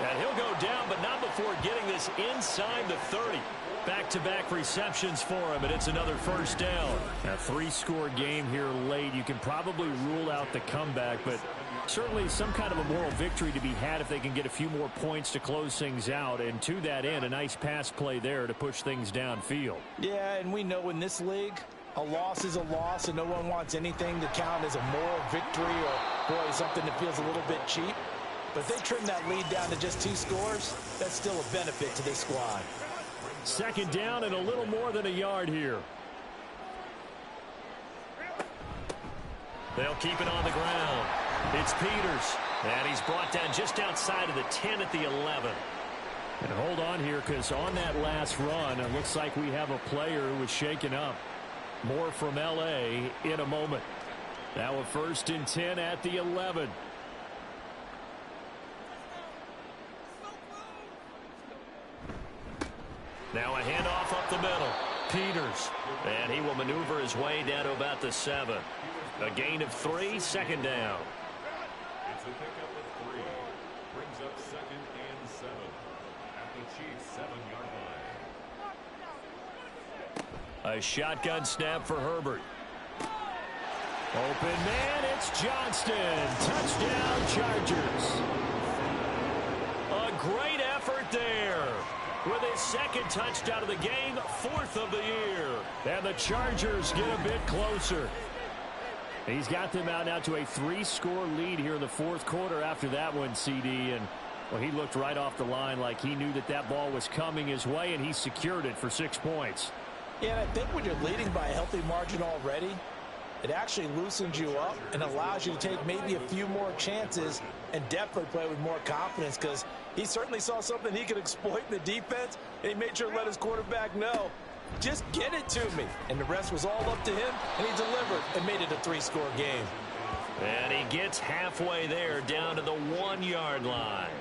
And he'll go down, but not before getting this inside the 30. Back-to-back receptions for him, and it's another 1st down. A 3-score game here late. You can probably rule out the comeback, but certainly some kind of a moral victory to be had if they can get a few more points to close things out. And to that end, a nice pass play there to push things downfield. Yeah, and we know in this league, a loss is a loss, and no one wants anything to count as a moral victory or, boy, something that feels a little bit cheap. But if they trim that lead down to just 2 scores, that's still a benefit to this squad. 2nd down and a little more than a yard here. They'll keep it on the ground. It's Peters, and he's brought down just outside of the 10 at the 11. And hold on here, because on that last run, it looks like we have a player who was shaken up. More from L.A. in a moment. Now a 1st and 10 at the 11. Now a handoff up the middle. Peters. And he will maneuver his way down to about the 7. A gain of 3, second down. It's a pickup of 3. Brings up 2nd and 7 at the Chiefs' 7-yard line. A shotgun snap for Herbert. Open man, it's Johnston. Touchdown, Chargers. A great effort there. With his second touchdown of the game, 4th of the year. And the Chargers get a bit closer. He's got them out now to a 3-score lead here in the 4th quarter after that one, CD. And, well, he looked right off the line like he knew that that ball was coming his way, and he secured it for 6 points. Yeah, and I think when you're leading by a healthy margin already, it actually loosens you up and allows you to take maybe a few more chances and definitely play with more confidence, because he certainly saw something he could exploit in the defense, and he made sure to let his quarterback know, just get it to me. And the rest was all up to him, and he delivered and made it a 3-score game. And he gets halfway there down to the 1-yard line.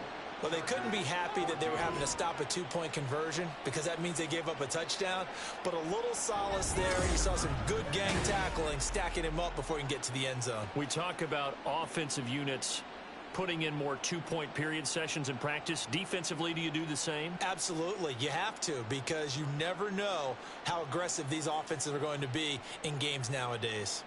Well, they couldn't be happy that they were having to stop a 2-point conversion, because that means they gave up a touchdown. But a little solace there. You saw some good gang tackling, stacking him up before he can get to the end zone. We talk about offensive units putting in more 2-point period sessions in practice. Defensively, do you do the same? Absolutely. You have to, because you never know how aggressive these offenses are going to be in games nowadays.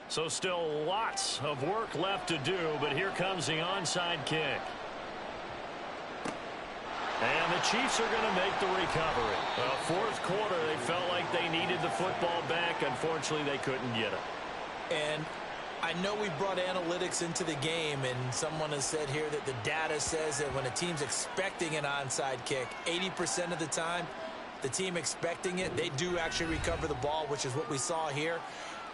So still lots of work left to do, but here comes the onside kick. And the Chiefs are going to make the recovery. Well, 4th quarter, they felt like they needed the football back. Unfortunately, they couldn't get it. And I know we brought analytics into the game, and someone has said here that the data says that when a team's expecting an onside kick, 80% of the time, the team expecting it, they do actually recover the ball, which is what we saw here.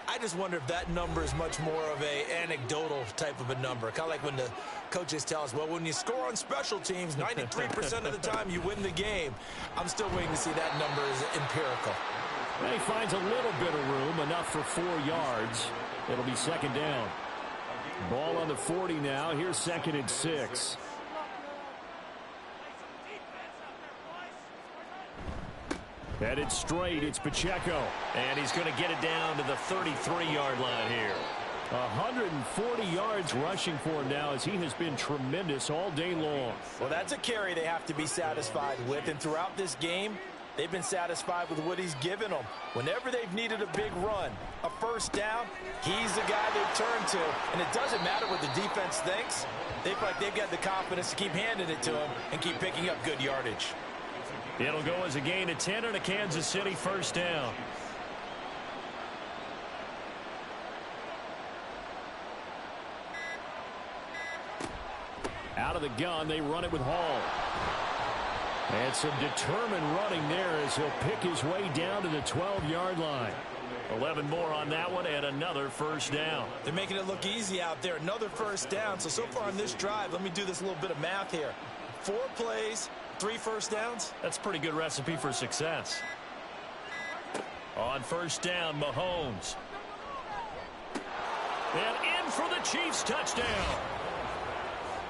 I just wonder if that number is much more of a anecdotal type of a number. Kind of like when the coaches tell us, well, when you score on special teams, 93% of the time you win the game. I'm still waiting to see that number is empirical. And he finds a little bit of room, enough for 4 yards. It'll be second down. Ball on the 40 now. Here's 2nd and 6. Headed straight, it's Pacheco. And he's going to get it down to the 33-yard line here. 140 yards rushing for him now, as he has been tremendous all day long. Well, that's a carry they have to be satisfied with. And throughout this game, they've been satisfied with what he's given them. Whenever they've needed a big run, a first down, he's the guy they've turned to. And it doesn't matter what the defense thinks. They feel like they've got the confidence to keep handing it to him and keep picking up good yardage. It'll go as a gain of 10 and a Kansas City first down. Out of the gun, they run it with Hall. And some determined running there as he'll pick his way down to the 12-yard line. 11 more on that one and another first down. They're making it look easy out there. Another first down. So far on this drive, let me do this little bit of math here. 4 plays, 3 first downs. That's a pretty good recipe for success. On first down, Mahomes. And in for the Chiefs touchdown.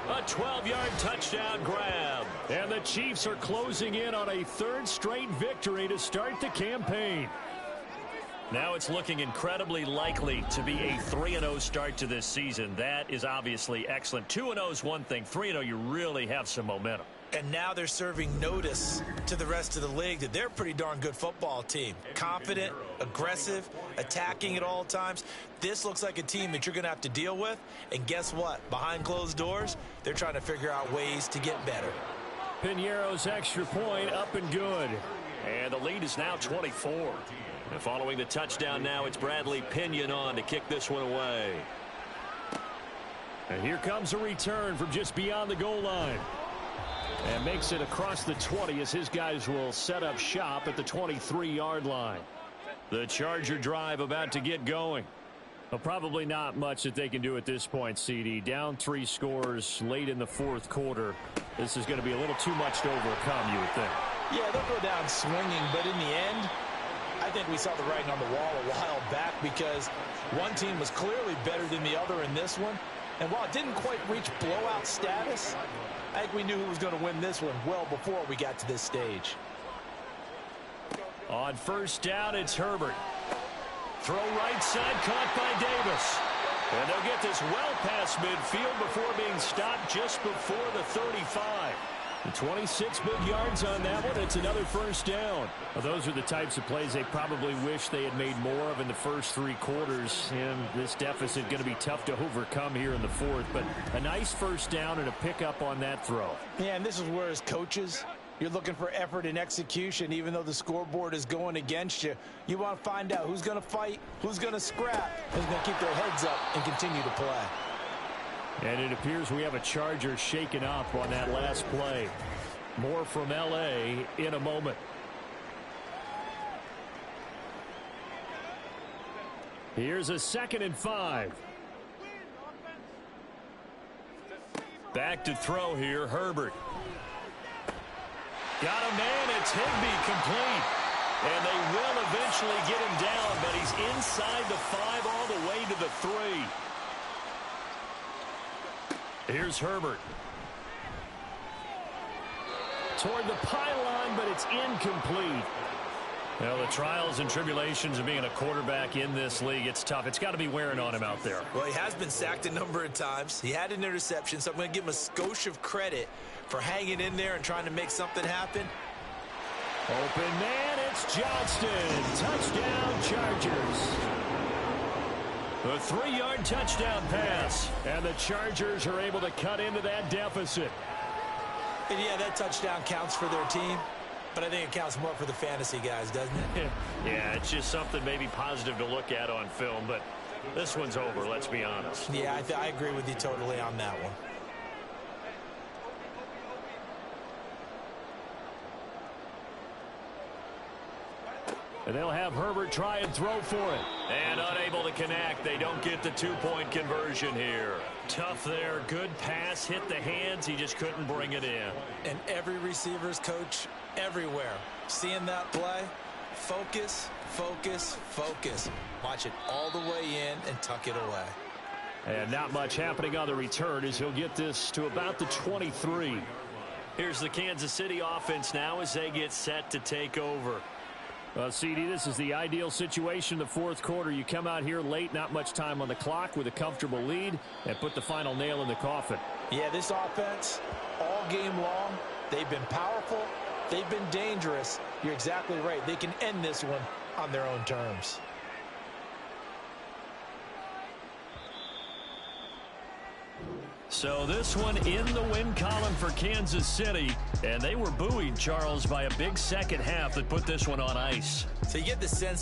A 12-yard touchdown grab. And the Chiefs are closing in on a 3rd straight victory to start the campaign. Now it's looking incredibly likely to be a 3-0 start to this season. That is obviously excellent. 2-0 is one thing. 3-0, you really have some momentum. And now they're serving notice to the rest of the league that they're a pretty darn good football team. Confident, aggressive, attacking at all times. This looks like a team that you're going to have to deal with. And guess what? Behind closed doors, they're trying to figure out ways to get better. Piñeiro's extra point up and good. And the lead is now 24. And following the touchdown now, it's Bradley Pinion on to kick this one away. And here comes a return from just beyond the goal line. And makes it across the 20 as his guys will set up shop at the 23-yard line. The Charger drive about to get going. Well, probably not much that they can do at this point, CD. Down 3 scores late in the 4th quarter. This is going to be a little too much to overcome, you would think. Yeah, they'll go down swinging, but in the end, I think we saw the writing on the wall a while back, because one team was clearly better than the other in this one. And while it didn't quite reach blowout status, I think we knew who was going to win this one well before we got to this stage. On first down, it's Herbert. Throw right side, caught by Davis. And they'll get this well past midfield before being stopped just before the 35. 26 big yards on that one. It's another first down. Well, those are the types of plays they probably wish they had made more of in the first 3 quarters. And this deficit going to be tough to overcome here in the fourth. But a nice first down and a pickup on that throw. Yeah, and this is where as coaches, you're looking for effort and execution. Even though the scoreboard is going against you, you want to find out who's going to fight, who's going to scrap, who's going to keep their heads up and continue to play. And it appears we have a Charger shaken up on that last play. More from L.A. in a moment. Here's a 2nd and 5. Back to throw here, Herbert. Got a man, it's Higbee complete. And they will eventually get him down, but he's inside the 5 all the way to the 3. Here's Herbert. Toward the pylon, but it's incomplete. Well, the trials and tribulations of being a quarterback in this league, it's tough. It's got to be wearing on him out there. Well, he has been sacked a number of times. He had an interception, so I'm going to give him a skosh of credit for hanging in there and trying to make something happen. Open man, it's Johnston. Touchdown, Chargers. A 3-yard touchdown pass, and the Chargers are able to cut into that deficit. And yeah, that touchdown counts for their team, but I think it counts more for the fantasy guys, doesn't it? Yeah, it's just something maybe positive to look at on film, but this one's over, let's be honest. Yeah, I agree with you totally on that one. And they'll have Herbert try and throw for it. And unable to connect. They don't get the 2-point conversion here. Tough there. Good pass. Hit the hands. He just couldn't bring it in. And every receiver's coach everywhere. Seeing that play, focus, focus, focus. Watch it all the way in and tuck it away. And not much happening on the return as he'll get this to about the 23. Here's the Kansas City offense now as they get set to take over. CD, this is the ideal situation in the fourth quarter. You come out here late, not much time on the clock with a comfortable lead, and put the final nail in the coffin. Yeah, this offense, all game long, they've been powerful, they've been dangerous. You're exactly right. They can end this one on their own terms. So this one in the win column for Kansas City, and they were buoyed, Charles, by a big second half that put this one on ice. So you get the sense